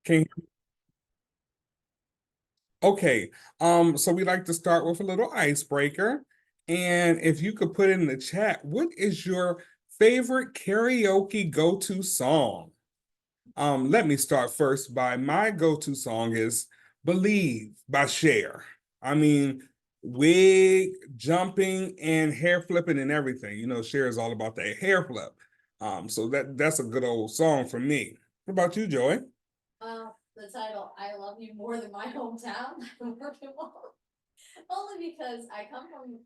Can Okay, so we like to start with a little icebreaker. And if you could put in the chat, what is your favorite karaoke go-to song? Let me start first by my go-to song is Believe by Cher. I mean, wig jumping and hair flipping and everything. You know, Cher is all about that hair flip. So that's a good old song for me. What about you, Joy? The title "I Love You More Than My Hometown" only because I come from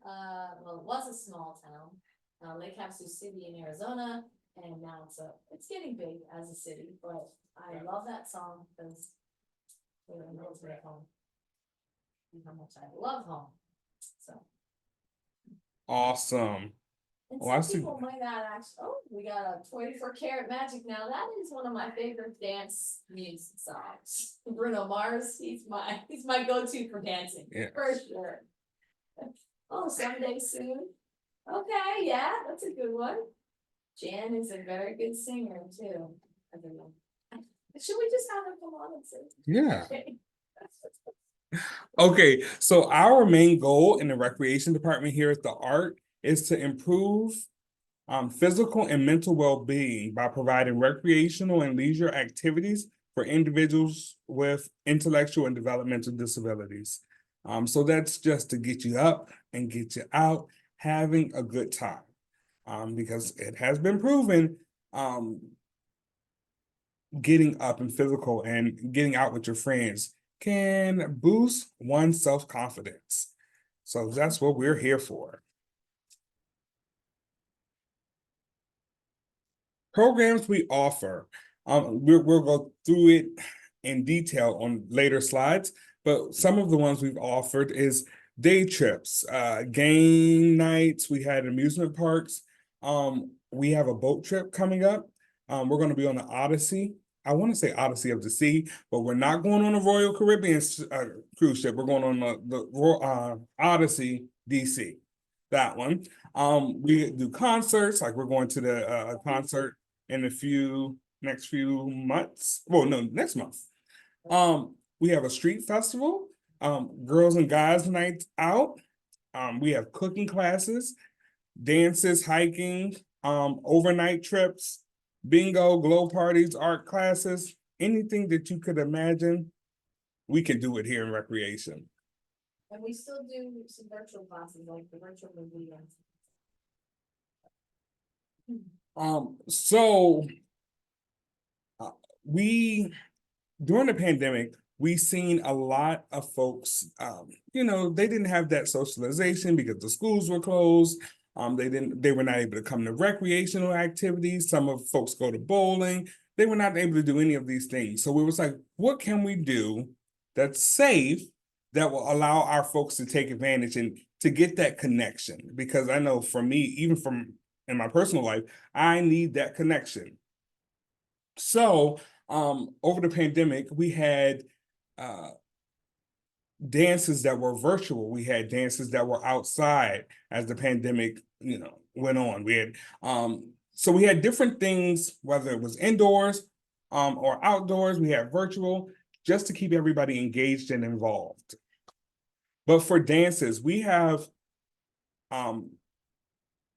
well, it was a small town, Lake Havasu City in Arizona, and now it's getting big as a city. But I love that song because it reminds me of home and how much I love home. So, Awesome. and Oh, I some see. people might not actually. Oh, we got a 24 Karat Magic now. That is one of my favorite dance music songs. Bruno Mars. He's my go-to for dancing. Yeah. For sure. Oh, someday soon. Okay, yeah, that's a good one. Jan is a very good singer too. I don't know. Should we just have her come on and sing? Yeah. Okay. Okay, so our main goal in the recreation department here at the Art is to improve physical and mental well-being by providing recreational and leisure activities for individuals with intellectual and developmental disabilities. So that's just to get you up and get you out having a good time. Because it has been proven getting up and physical and getting out with your friends can boost one's self-confidence. So that's what we're here for. Programs we offer. We'll go through it in detail on later slides, but some of the ones we've offered is day trips, game nights. We had amusement parks. We have a boat trip coming up. We're going to be on the Odyssey. I want to say Odyssey of the Sea, but we're not going on a Royal Caribbean cruise ship. We're going on the Odyssey DC. That one. We do concerts, like we're going to the concert in next few months. Well, no, next month. We have a street festival, girls and guys nights out. We have cooking classes, dances, hiking, overnight trips, bingo, glow parties, art classes, anything that you could imagine, we can do it here in recreation. And we still do some virtual classes, like the virtual movie. So we during the pandemic, we seen a lot of folks, they didn't have that socialization because the schools were closed. They were not able to come to recreational activities. Some of folks go to bowling. They were not able to do any of these things. So it was like, what can we do that's safe that will allow our folks to take advantage and to get that connection? Because I know for me, even from in my personal life, I need that connection. So over the pandemic, we had dances that were virtual. We had dances that were outside as the pandemic, went on. So we had different things, whether it was indoors or outdoors. We had virtual, just to keep everybody engaged and involved. But for dances, we have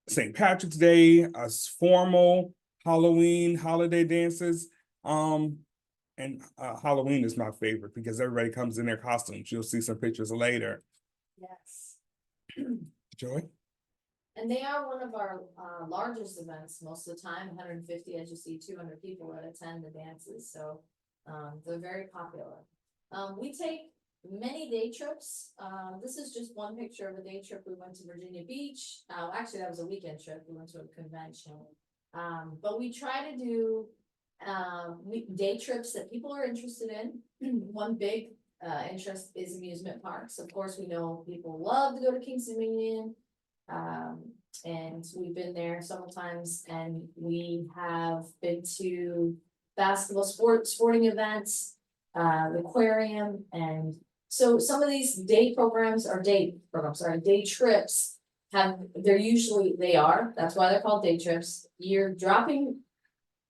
St. Patrick's Day, as formal Halloween holiday dances. And Halloween is my favorite because everybody comes in their costumes. You'll see some pictures later. Yes. Joy? And they are one of our largest events most of the time, 150, as you see, 200 people that attend the dances. So they're very popular. We take many day trips. This is just one picture of a day trip. We went to Virginia Beach. Actually, that was a weekend trip. We went to a convention. But we try to do day trips that people are interested in. One big interest is amusement parks. Of course, we know people love to go to Kings Dominion. And we've been there several times, and we have been to basketball sporting events, the aquarium, and so some of these day trips that's why they're called day trips. You're dropping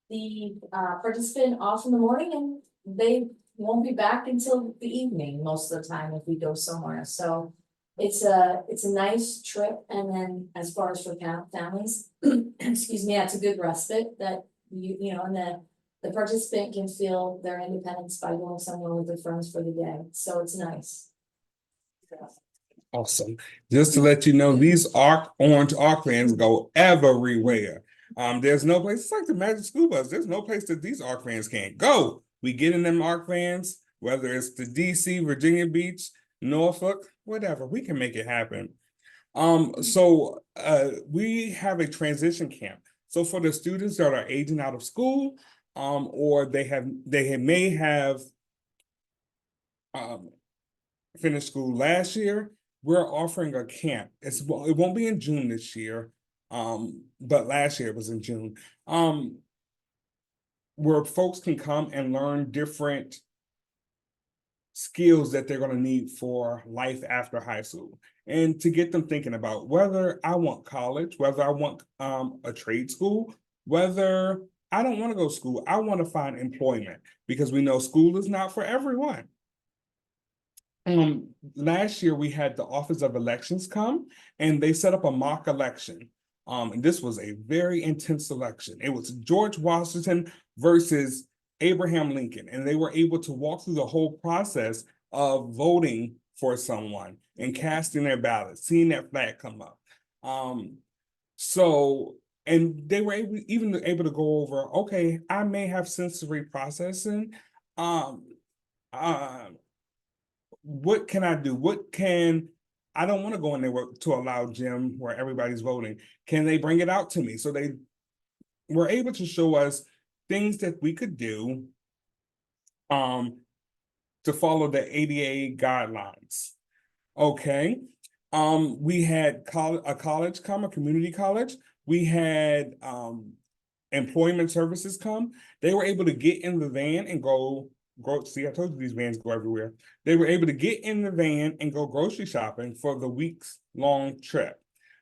the participant off in the morning, and they won't be back until the evening most of the time if we go somewhere, so. It's a nice trip, and then as far as for families, excuse me, it's a good respite that you know, and the participant can feel their independence by going somewhere with their friends for the day, so it's nice. Awesome. Just to let you know, these orange arc fans go everywhere. There's no place, it's like the Magic School Bus. There's no place that these arc fans can't go. We get in them arc fans, whether it's the DC, Virginia Beach, Norfolk, whatever, we can make it happen. So we have a transition camp. So for the students that are aging out of school, or they may have finished school last year, we're offering a camp. It won't be in June this year, but last year it was in June. Where folks can come and learn different skills that they're going to need for life after high school, and to get them thinking about whether I want college, whether I want a trade school, whether I don't want to go to school, I want to find employment, because we know school is not for everyone. Last year we had the Office of Elections come, and they set up a mock election. And this was a very intense election. It was George Washington versus Abraham Lincoln, and they were able to walk through the whole process of voting for someone and casting their ballot, seeing that flag come up. And they were even able to go over, okay, I may have sensory processing. What can I do? I don't want to go in there to a loud gym where everybody's voting. Can they bring it out to me? So they were able to show us things that we could do to follow the ADA guidelines. Okay. We had a college come, a community college. We had employment services come. They were able to get in the van and go. See, I told you these vans go everywhere. They were able to get in the van and go grocery shopping for the weeks-long trip.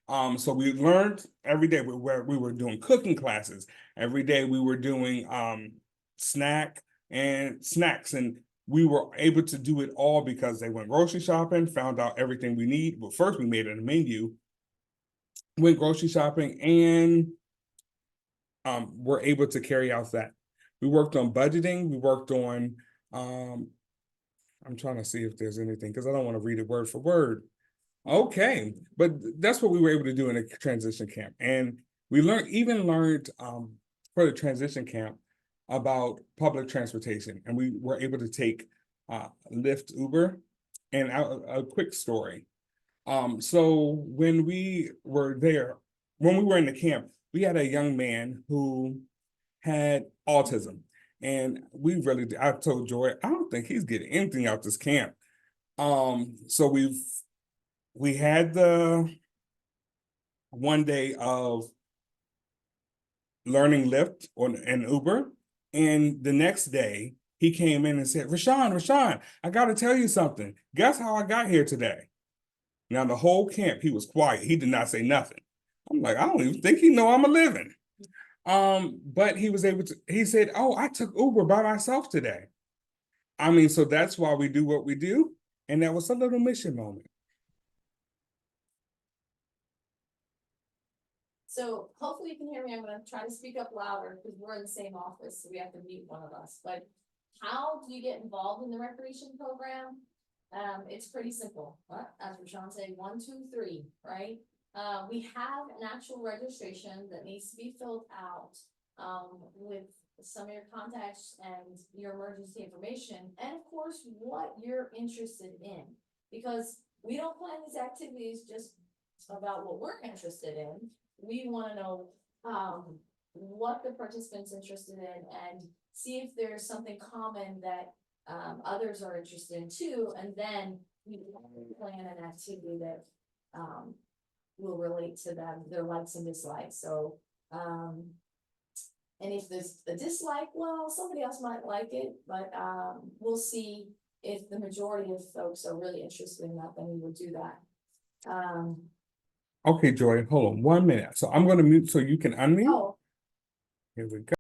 So we learned every day. We were doing cooking classes. Every day we were doing snacks, and we were able to do it all because they went grocery shopping, found out everything we need. But first we made a menu, went grocery shopping, and were able to carry out that. We worked on budgeting. We worked on, I'm trying to see if there's anything, because I don't want to read it word for word. Okay, but that's what we were able to do in a transition camp. And we learned for the transition camp about public transportation. And we were able to take Lyft, Uber. And a quick story. So when we were there, when we were in the camp, we had a young man who had autism. And I told Joy, I don't think he's getting anything out this camp. So we had the one day of learning Lyft and Uber. And the next day he came in and said, Rashawn, I got to tell you something. Guess how I got here today? Now the whole camp, he was quiet. He did not say nothing. I'm like, I don't even think he know I'm a living. But he was able to, he said, oh, I took Uber by myself today. I mean, so that's why we do what we do. And that was a little mission moment. So hopefully you can hear me. I'm gonna try to speak up louder because we're in the same office, so we have to mute one of us. But how do you get involved in the recreation program? It's pretty simple. As Rashawn said, 1, 2, 3, right? We have an actual registration that needs to be filled out with some of your contacts and your emergency information, and of course what you're interested in, because we don't plan these activities just about what we're interested in. We want to know what the participants interested in and see if there's something common that others are interested in too, and then we plan an activity that will relate to them, their likes and dislikes. So and if there's a dislike, well, somebody else might like it, but we'll see if the majority of folks are really interested in that, then we will do that. Okay, Joy, hold on 1 minute. So I'm going to mute so you can unmute. Oh, Here we go.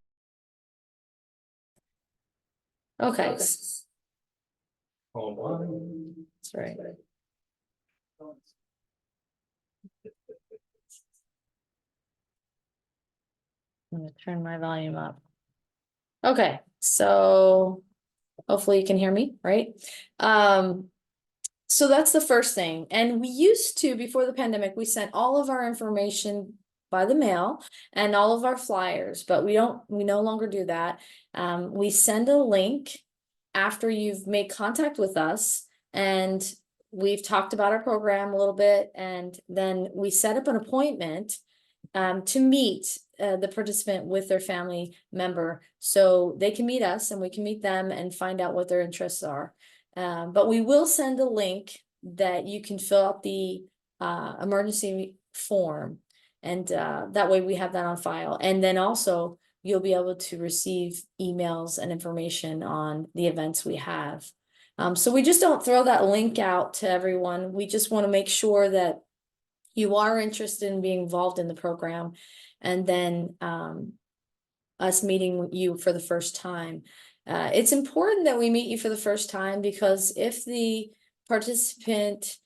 okay. Hold on. That's right. I'm gonna turn my volume up. Okay, so hopefully you can hear me, right? So that's the first thing. And we used to, before the pandemic, we sent all of our information by the mail and all of our flyers, but we no longer do that. We send a link after you've made contact with us and we've talked about our program a little bit, and then we set up an appointment to meet the participant with their family member, so they can meet us and we can meet them and find out what their interests are. But we will send a link that you can fill out the emergency form, and that way we have that on file. And then also you'll be able to receive emails and information on the events we have. So we just don't throw that link out to everyone. We just want to make sure that you are interested in being involved in the program, and then us meeting you for the first time. It's important that we meet you for the first time, because if the participant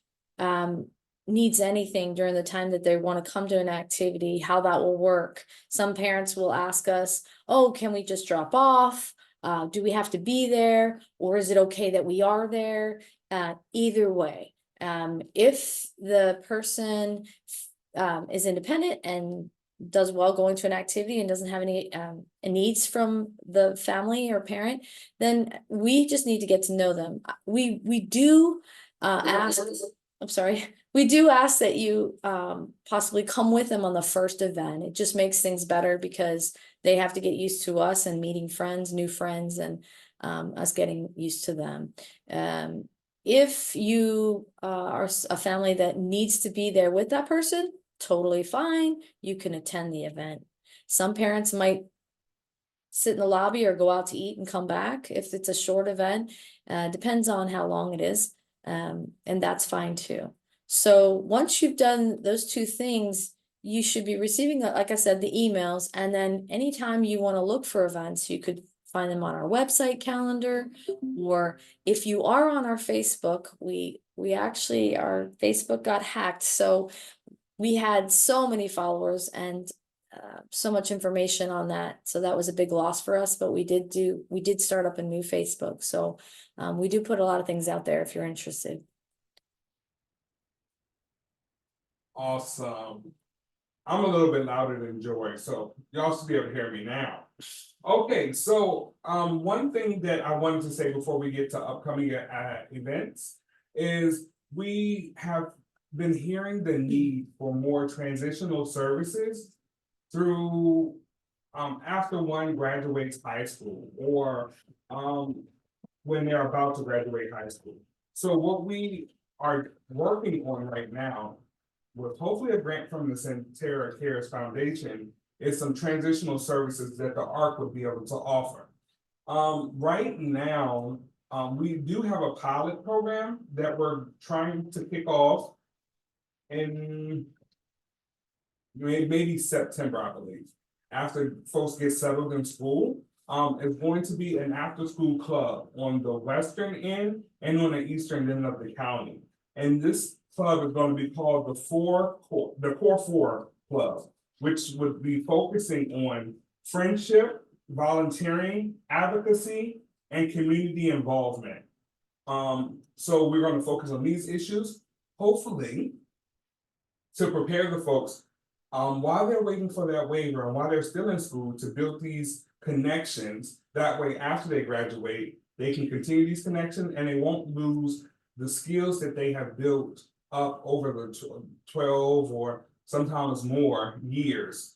needs anything during the time that they want to come to an activity, how that will work. Some parents will ask us, oh, can we just drop off? Do we have to be there? Or is it okay that we are there? Either way, if the person is independent and does well going to an activity and doesn't have any needs from the family or parent, then we just need to get to know them. We do ask, I'm sorry, we do ask that you possibly come with them on the first event. It just makes things better because they have to get used to us and meeting friends, new friends, and us getting used to them. If you are a family that needs to be there with that person, totally fine. You can attend the event. Some parents might sit in the lobby or go out to eat and come back if it's a short event. Depends on how long it is, and that's fine too. So once you've done those two things, you should be receiving, like I said, the emails, and then anytime you want to look for events, you could find them on our website calendar, or if you are on our Facebook, we actually, our Facebook got hacked, so we had so many followers and so much information on that, so that was a big loss for us. But we did start up a new Facebook, so we do put a lot of things out there if you're interested. Awesome. I'm a little bit louder than Joy, so y'all should be able to hear me now. Okay, so one thing that I wanted to say before we get to upcoming events is we have been hearing the need for more transitional services through after one graduates high school, or when they're about to graduate high school. So what we are working on right now, with hopefully a grant from the Centera Cares Foundation, is some transitional services that the ARC would be able to offer. Right now, we do have a pilot program that we're trying to kick off in maybe September, I believe, after folks get settled in school. It's going to be an after-school club on the western end and on the eastern end of the county. And this club is going to be called the Core 4 Club, which would be focusing on friendship, volunteering, advocacy, and community involvement. So we're going to focus on these issues, hopefully, to prepare the folks while they're waiting for that waiver and while they're still in school, to build these connections. That way, after they graduate, they can continue these connections and they won't lose the skills that they have built up over the 12 or sometimes more years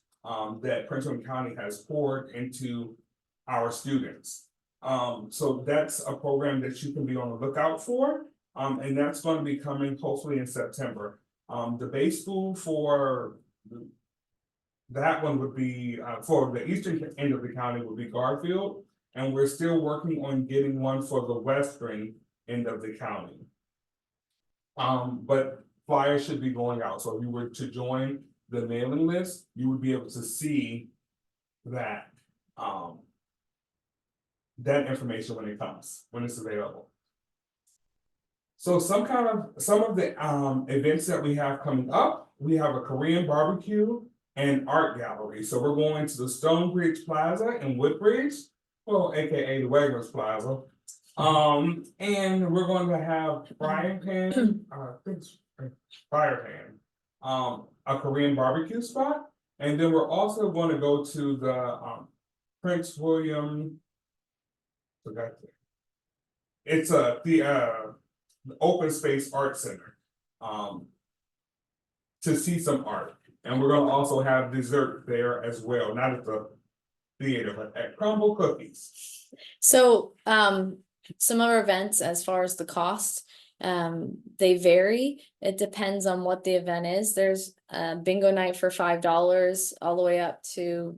that Prince William County has poured into our students. So that's a program that you can be on the lookout for, and that's going to be coming hopefully in September. The base school for that one would be for the eastern end of the county would be Garfield, and we're still working on getting one for the western end of the county. But flyers should be going out, so if you were to join the mailing list, you would be able to see that that information when it comes, when it's available. So some of the events that we have coming up, we have a Korean barbecue and art gallery. So we're going to the Stonebridge Plaza in Woodbridge, well, AKA the Wegmans Plaza. And we're going to have frying pan, fire pan, a Korean barbecue spot. And then we're also going to go to the Prince William. Forgot it. It's the Open Space Art Center. To see some art. And we're gonna also have dessert there as well, not at the theater, but at Crumble Cookies. So, some of our events, as far as the cost, they vary. It depends on what the event is. There's a bingo night for $5 all the way up to,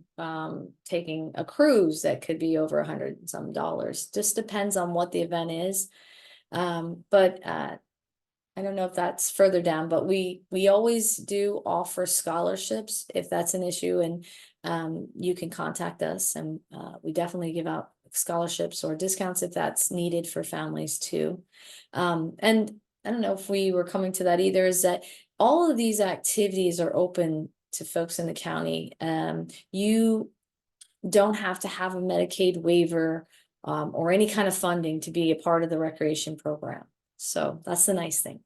taking a cruise that could be over $100 and some dollars. Just depends on what the event is. But I don't know if that's further down, but we always do offer scholarships if that's an issue, and you can contact us, and we definitely give out scholarships or discounts if that's needed for families too. And I don't know if we were coming to that either, is that all of these activities are open to folks in the county. You don't have to have a Medicaid waiver or any kind of funding to be a part of the recreation program. So that's the nice thing.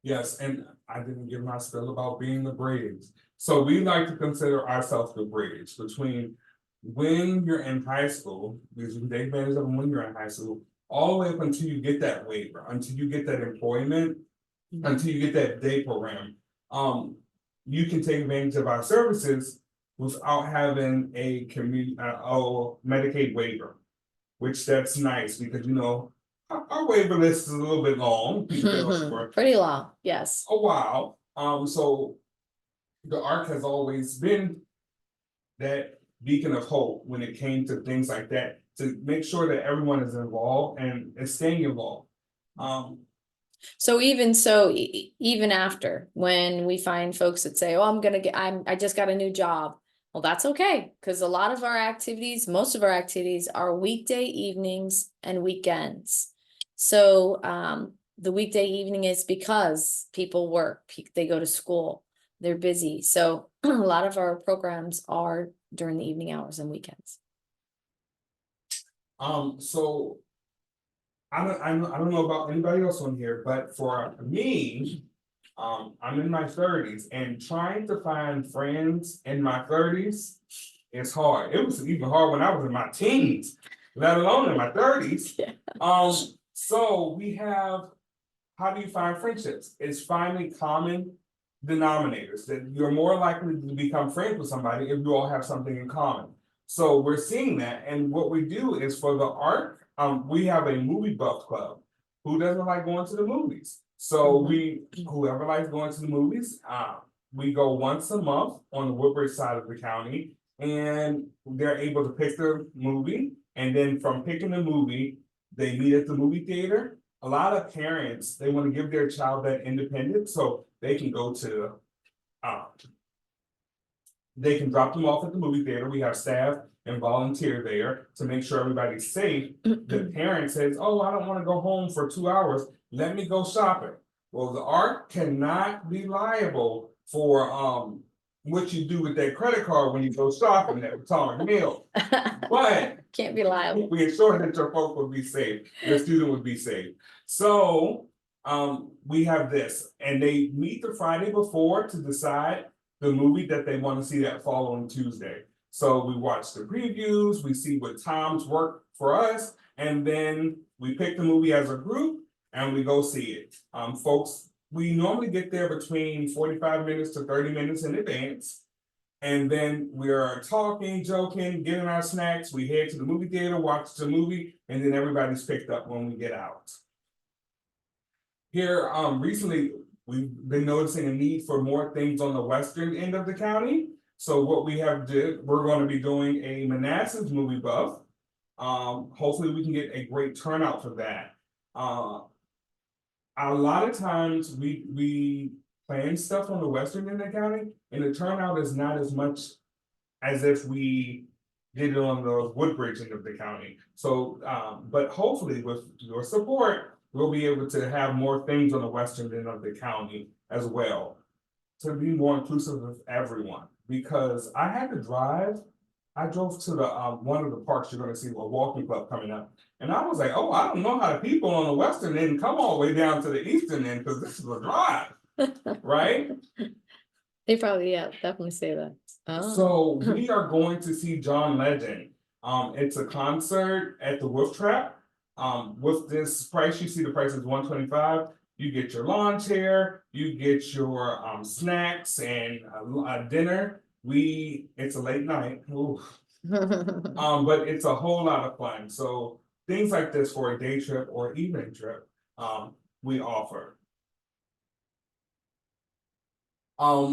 Yes, and I didn't give my spiel about being the bridge. So we like to consider ourselves the bridge between when you're in high school, because you can take advantage of them when you're in high school, all the way up until you get that waiver, until you get that employment, until you get that day program. You can take advantage of our services without having a Medicaid waiver, which that's nice because our waiver list is a little bit long. For Pretty long, yes. a while. So the ARC has always been that beacon of hope when it came to things like that, to make sure that everyone is involved and is staying involved. So even after, when we find folks that say, oh, I just got a new job. Well, that's okay, because a lot of our activities, most of our activities are weekday evenings and weekends. So the weekday evening is because people work, they go to school, they're busy. So a lot of our programs are during the evening hours and weekends. So I don't know about anybody else on here, but for me, I'm in my 30s, and trying to find friends in my 30s is hard. It was even hard when I was in my teens, let alone in my 30s. Yeah. So we have, how do you find friendships? It's finding common denominators that you're more likely to become friends with somebody if you all have something in common. So we're seeing that, and what we do is for the ARC, we have a movie buff club. Who doesn't like going to the movies? So whoever likes going to the movies, we go once a month on the Woodbridge side of the county, and they're able to pick their movie, and then from picking the movie, they meet at the movie theater. A lot of parents, they want to give their child that independence, so they can go to, they can drop them off at the movie theater. We have staff and volunteer there to make sure everybody's safe. The parent says, oh, I don't want to go home for 2 hours. Let me go shopping. Well, the ARC cannot be liable for what you do with that credit card when you go shopping at Potomac Mill. But Can't be liable. we ensure that your folk will be safe, your student would be safe. So we have this, and they meet the Friday before to decide the movie that they want to see that following Tuesday. So we watch the previews, we see what times work for us, and then we pick the movie as a group and we go see it. Folks, we normally get there between 45 minutes to 30 minutes in advance. And then we're talking, joking, getting our snacks. We head to the movie theater, watch the movie, and then everybody's picked up when we get out. Here, recently, we've been noticing a need for more things on the western end of the county. So what we have we're going to be doing a Manassas movie buff. Hopefully we can get a great turnout for that. A lot of times we plan stuff on the western end of the county, and the turnout is not as much as if we did it on the Woodbridge end of the county. So, but hopefully with your support, we'll be able to have more things on the western end of the county as well. To be more inclusive of everyone, because I drove to the, one of the parks you're gonna see a walking club coming up. And I was like, oh, I don't know how the people on the western end come all the way down to the eastern end, cause this is a drive, right? They probably, yeah, definitely say that. Oh. So we are going to see John Legend. It's a concert at the Wolf Trap. With this price, you see the price is $125. You get your lawn chair, you get your snacks and a dinner. It's a late night. Ooh. But it's a whole lot of fun. So things like this for a day trip or evening trip, we offer.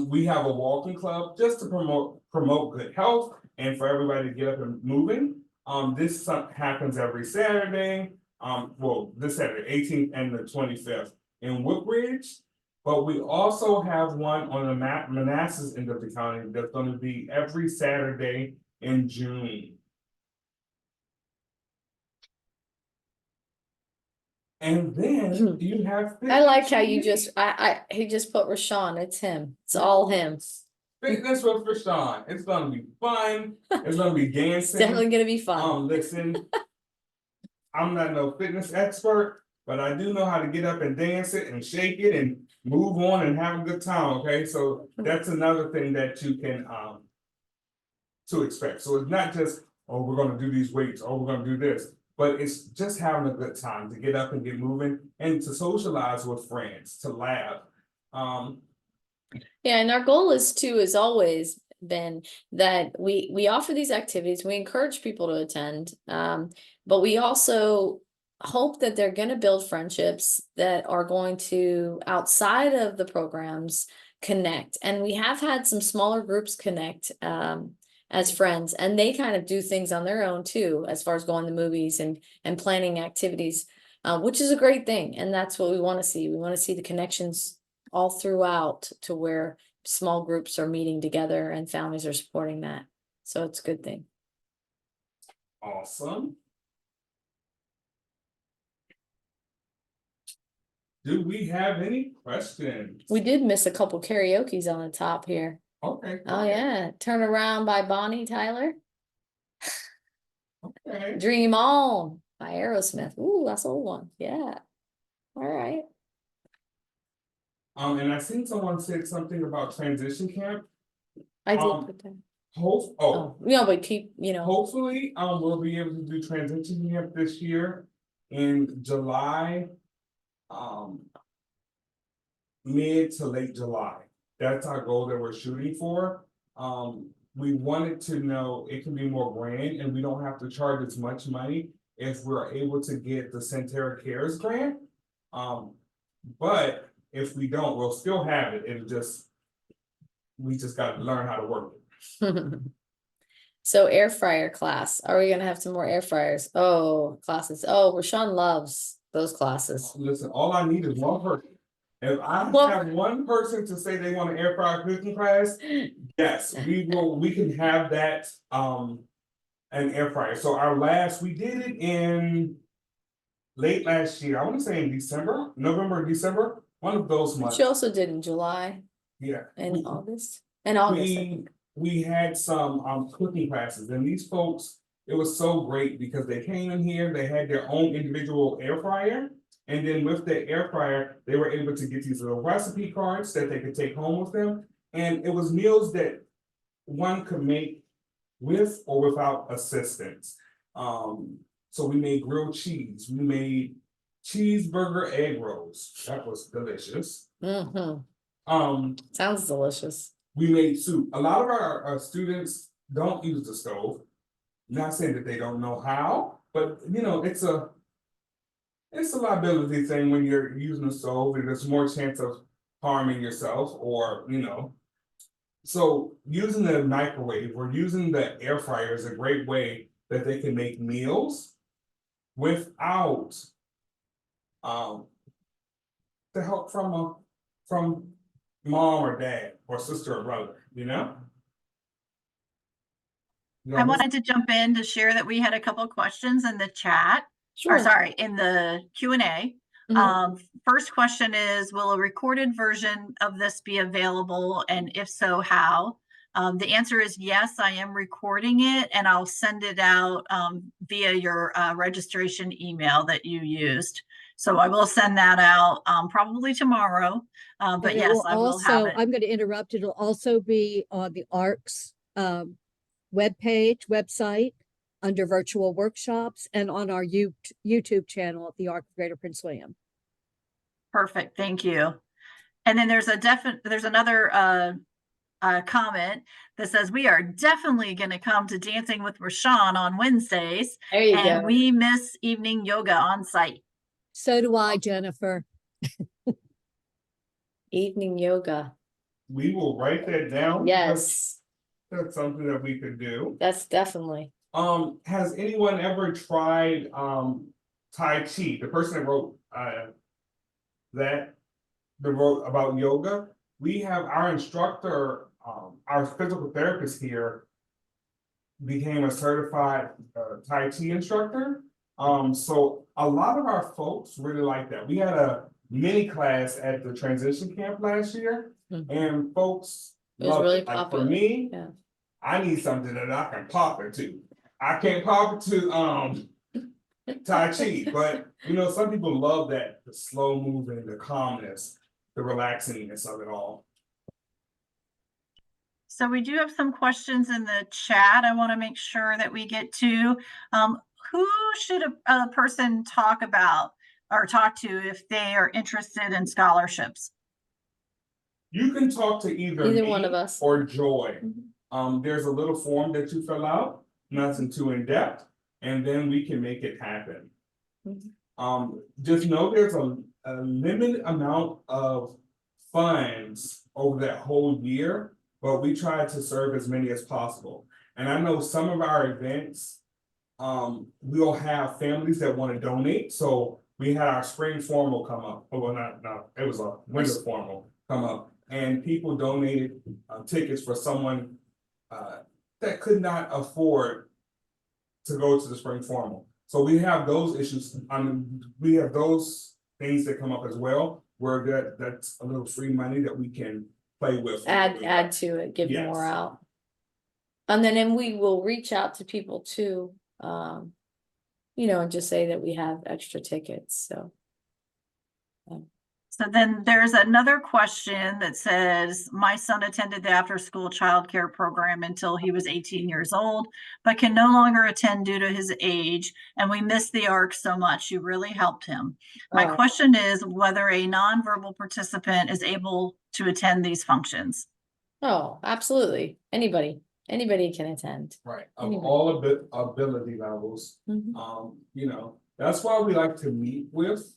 We have a walking club just to promote good health and for everybody to get up and moving. This happens every Saturday. Well, this Saturday, 18th and the 25th in Woodbridge. But we also have one on the Manassas end of the county that's going to be every Saturday in June. And then you have. I like how you just, he just put Rashawn, it's him, it's all him. Fitness with Rashawn. It's gonna be fun. It's gonna be It's dancing. definitely gonna be fun. Listen, I'm not no fitness expert, but I do know how to get up and dance it and shake it and move on and have a good time. Okay, so that's another thing that you can to expect. So it's not just, oh, we're gonna do these weights, oh, we're gonna do this, but it's just having a good time to get up and get moving and to socialize with friends, to laugh. Yeah, and our goal is always been that we offer these activities, we encourage people to attend, but we also hope that they're going to build friendships that are going to, outside of the programs, connect. And we have had some smaller groups connect as friends, and they kind of do things on their own too, as far as going to movies and planning activities, which is a great thing. And that's what we want to see. We want to see the connections all throughout to where small groups are meeting together and families are supporting that. So it's a good thing. Awesome. Do we have any questions? We did miss a couple karaoke's on the top here. Okay. Oh yeah, Turn Around by Bonnie Tyler. Okay. Dream On by Aerosmith. Ooh, that's an old one. Yeah. All right. And I seen someone said something about transition camp. I did Um, put that. Oh, but keep, hopefully, we'll be able to do transition camp this year in July. Mid to late July. That's our goal that we're shooting for. We wanted to know it can be more grand and we don't have to charge as much money if we're able to get the Centera Cares grant. But if we don't, we'll still have it. We just got to learn how to work it. So air fryer class. Are we gonna have some more air fryers? Oh, classes. Oh, Rashawn loves those classes. Listen, all I need is one person. If I Well- have one person to say they want an air fryer cooking class, yes, we can have that, an air fryer. So we did it in late last year. I want to say in December, November, December, one of those months. She also did in July Yeah. and We- August. And August, I think. We had some cooking classes and these folks, it was so great because they came in here, they had their own individual air fryer. And then with the air fryer, they were able to get these little recipe cards that they could take home with them. And it was meals that one could make with or without assistance. So we made grilled cheese, we made cheeseburger egg rolls, that was delicious. Sounds delicious. We made soup. A lot of our students don't use the stove. Not saying that they don't know how, but it's a liability thing when you're using a stove and there's more chance of harming yourself or. So using the microwave or using the air fryer is a great way that they can make meals without the help from mom or dad or sister or brother, I wanted to jump in to share that we had a couple of questions in the chat, or Sure. sorry, in the Q&A. Mhm. First question is, will a recorded version of this be available? And if so, how? The answer is yes, I am recording it and I'll send it out via your registration email that you used. So I will send that out probably tomorrow. But And it yes, will I will have also, it. I'm going to interrupt. It'll also be on the ARC's website under virtual workshops and on our YouTube channel at the ARC of Greater Prince William. Perfect, thank you. And then there's another comment that says we are definitely going to come to Dancing with Rashawn on Wednesdays, There you and go. we miss evening yoga on site. So do I, Jennifer. Evening yoga. We will write that down. Yes, That's something that we could do. that's definitely. Has anyone ever tried Tai Chi? The person that wrote wrote about yoga. We have our instructor, our physical therapist here became a certified Tai Chi instructor. So a lot of our folks really like that. We had a mini class at the transition camp last year, Mhm. and folks It was loved really it. Like for popular, me, yeah. I need something that I can pop it to. I can't pop it to Tai Chi, but you know, some people love that, the slow moving, the calmness, the relaxingness of it all. So we do have some questions in the chat. I want to make sure that we get to. Who should a person talk about or talk to if they are interested in scholarships? You can talk to either Either me one of us. or Joy. Mhm. There's a little form that you fill out, nothing too in depth, and then we can make it happen. Mhm. Just know there's a limited amount of funds over that whole year, but we try to serve as many as possible. And I know some of our events, we'll have families that want to donate. So we had our spring formal come up. Oh, well, not, it was a winter formal come up. And people donated tickets for someone that could not afford to go to the spring formal. So we have those issues. We have those things that come up as well, where that's a little free money that we can play with. Add to it, give more Yes. out. And then we will reach out to people too, you know, and just say that we have extra tickets, so. So then there's another question that says, my son attended the after-school childcare program until he was 18 years old, but can no longer attend due to his age, and we miss the ARC so much. You really helped him. My Oh. question is whether a nonverbal participant is able to attend these functions. Oh, absolutely. Anybody can attend. Right, of Anyway. all ability levels. Mhm. You know, that's why we like to meet with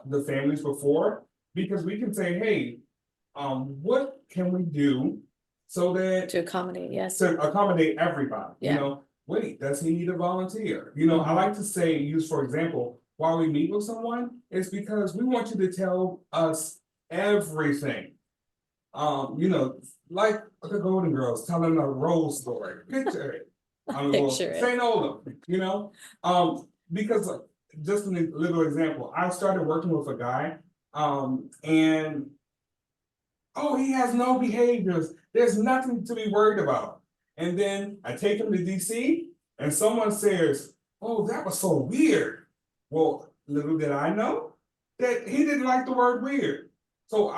the families before, because we can say, hey, what can we do so that To accommodate, yes. to accommodate everybody, you Yeah. know, wait, does he need a volunteer? You know, I like to say, use for example, while we meet with someone, it's because we want you to tell us everything. You know, like the Golden Girls telling a rose story, picture it. Picture it. St. Olaf, you know, because just a little example, I started working with a guy, and oh, he has no behaviors. There's nothing to be worried about. And then I take him to DC and someone says, oh, that was so weird. Well, little did I know that he didn't like the word weird. So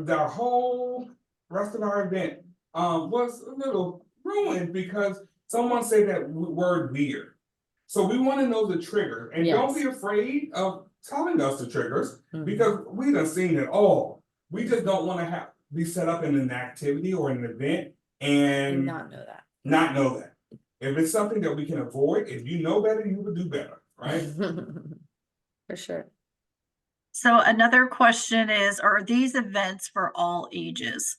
the whole rest of our event was a little ruined because someone said that word weird. So we want to know the trigger, and don't be Yes. afraid of telling us the triggers Mhm. because we done seen it all. We just don't want to be set up in an activity or an event And and not know that. not know that. If it's something that we can avoid, if you know better, you will do better, right? For sure. So another question is, are these events for all ages?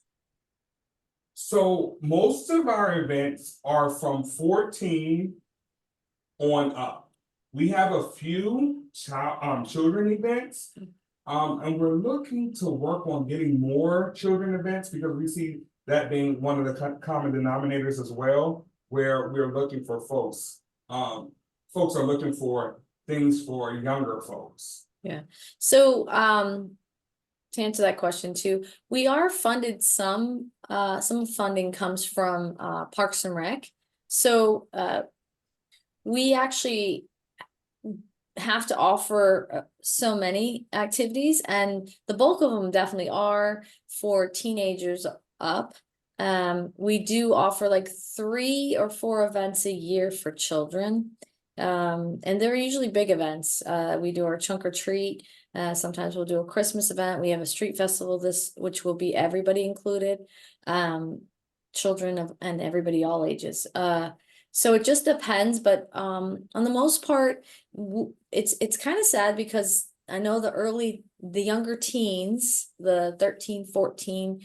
So most of our events are from 14 on up. We have a few children events. And we're looking to work on getting more children events because we see that being one of the common denominators as well, where we're looking for folks. Folks are looking for things for younger folks. So, to answer that question too, we are funded some funding comes from, Parks and Rec. So, we actually have to offer so many activities, and the bulk of them definitely are for teenagers up. We do offer like 3 or 4 events a year for children. And they're usually big events. We do our trunk or treat. Sometimes we'll do a Christmas event. We have a street festival which will be everybody included. Children and everybody all ages. So it just depends, but on the most part, it's kind of sad because I know the younger teens, the 13, 14,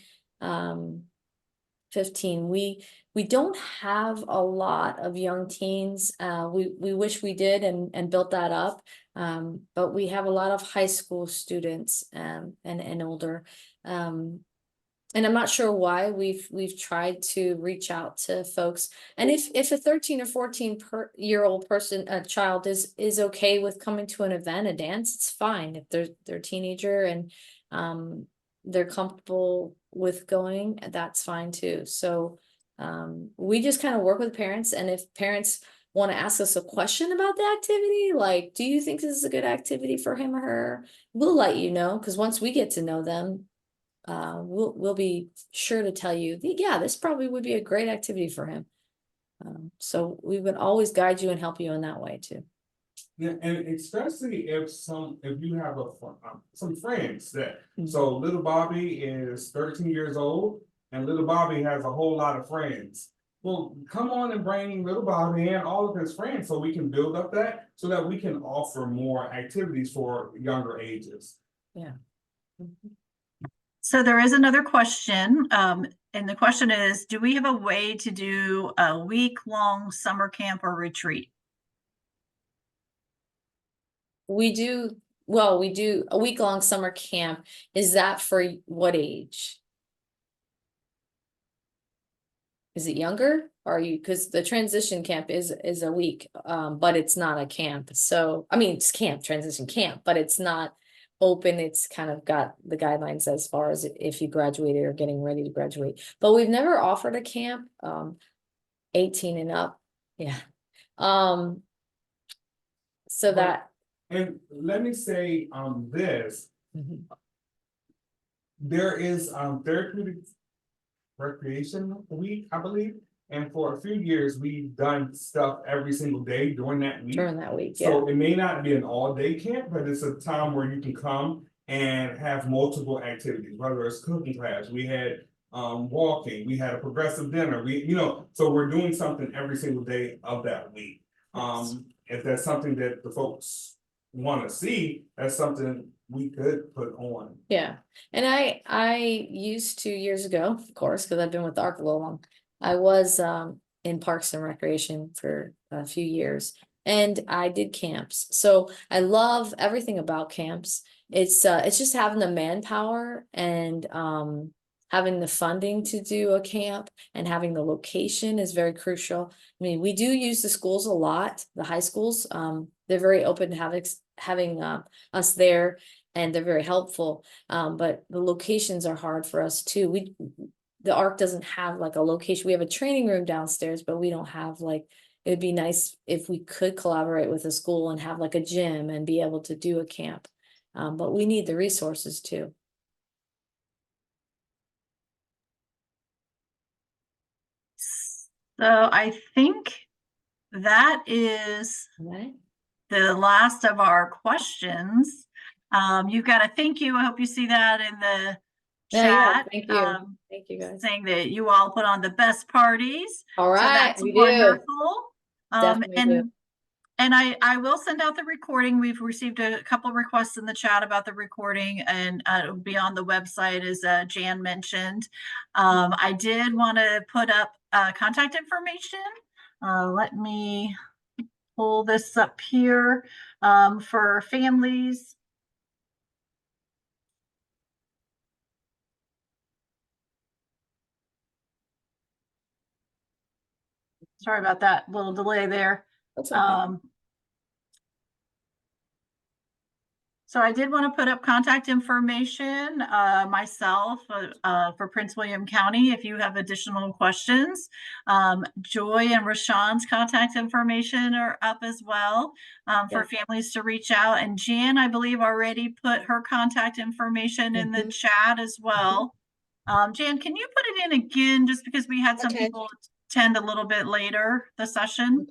15, we don't have a lot of young teens. We wish we did and built that up. But we have a lot of high school students and older. And I'm not sure why we've tried to reach out to folks. And if a 13 or 14-year-old person, a child is okay with coming to an event, a dance, it's fine. If they're a teenager and they're comfortable with going, that's fine too. So we just kind of work with parents, and if parents want to ask us a question about the activity, like, do you think this is a good activity for him or her? We'll let you know, because once we get to know them, we'll be sure to tell you, yeah, this probably would be a great activity for him. So we would always guide you and help you in that way too. Yeah, and especially if you have some friends that, so little Bobby is 13 years old and little Bobby has a whole lot of friends. Well, come on and bring little Bobby and all of his friends so we can build up that, so that we can offer more activities for younger ages. Yeah. So there is another question, and the question is, do we have a way to do a week-long summer camp or retreat? We do a week-long summer camp. Is that for what age? Is it younger? Because the transition camp is a week, but it's not a camp. So, I mean, it's transition camp, but it's not open. It's kind of got the guidelines as far as if you graduated or getting ready to graduate. But we've never offered a camp, 18 and up. Yeah. So that. And let me say, this, Mhm. there is, therapeutic recreation week, I believe. And for a few years, we've done stuff every single day during that week. During that week, yeah. So it may not be an all-day camp, but it's a time where you can come and have multiple activities, whether it's cooking class, we had walking, we had a progressive dinner, so we're doing something every single day of that week. If that's something that the folks want to see, that's something we could put on. Yeah, and I used to years ago, of course, because I've been with the ARC a little long. I was in Parks and Recreation for a few years, and I did camps. So I love everything about camps. It's just having the manpower and having the funding to do a camp, and having the location is very crucial. I mean, we do use the schools a lot, the high schools. They're very open to having us there, and they're very helpful. But the locations are hard for us too. The ARC doesn't have like a location. We have a training room downstairs, but we don't have it'd be nice if we could collaborate with a school and have like a gym and be able to do a camp. But we need the resources too. So I think that is Right? the last of our questions. You've got a thank you. I hope you see that in the Yeah, chat. thank you. Thank you, guys. Saying that you all put on the best parties. All So right, that's we do. wonderful. Definitely do. And I will send out the recording. We've received a couple requests in the chat about the recording, and it'll be on the website, as Jan mentioned. I did want to put up contact information. Let me pull this up here for families. Sorry about that little delay there. That's okay. So I did want to put up contact information, myself, for Prince William County, if you have additional questions. Joy and Rashawn's contact information are up as well, for families to reach out. And Jan, I believe, already put her contact information in the chat as well. Jan, can you put it in again, just because we had some Okay. people attend a little bit later the session?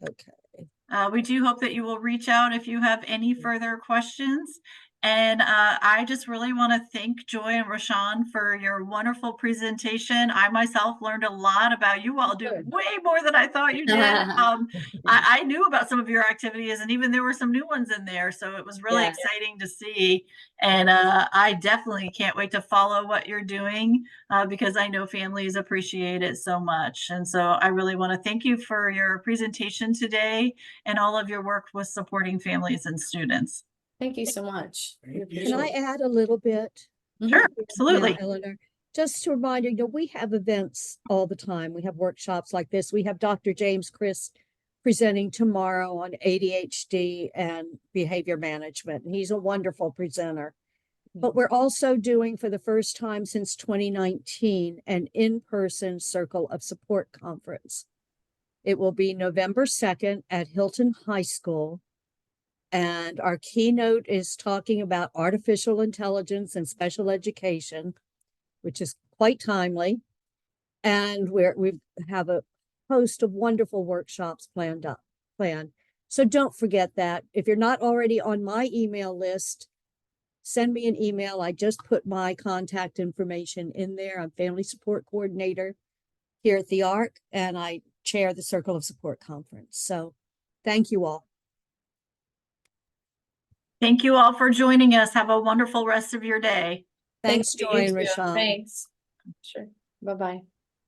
Okay. We do hope that you will reach out if you have any further questions. And I just really want to thank Joy and Rashawn for your wonderful presentation. I myself learned a lot about you all, do Good. way more than I thought you did. I knew about some of your activities, and even there were some new ones in there. So it was really Yeah. exciting to see. And I definitely can't wait to follow what you're doing, because I know families appreciate it so much. And so I really want to thank you for your presentation today and all of your work with supporting families and students. Thank you so much. We Thank you. appreciate Can I it. add a little bit? Sure, Yeah, absolutely. Eleanor, just to remind you, we have events all the time. We have workshops like this. We have Dr. James Chris presenting tomorrow on ADHD and behavior management. He's a wonderful presenter. But we're also doing, for the first time since 2019, an in-person Circle of Support conference. It will be November 2nd at Hilton High School. And our keynote is talking about artificial intelligence and special education, which is quite timely. And we have a host of wonderful workshops planned. So don't forget that. If you're not already on my email list, send me an email. I just put my contact information in there. I'm Family Support Coordinator here at the ARC, and I chair the Circle of Support Conference. So thank you all. Thank you all for joining us. Have a wonderful rest of your day. Thanks, you, Joy and you too. Rashawn. Thanks. Sure. Bye-bye.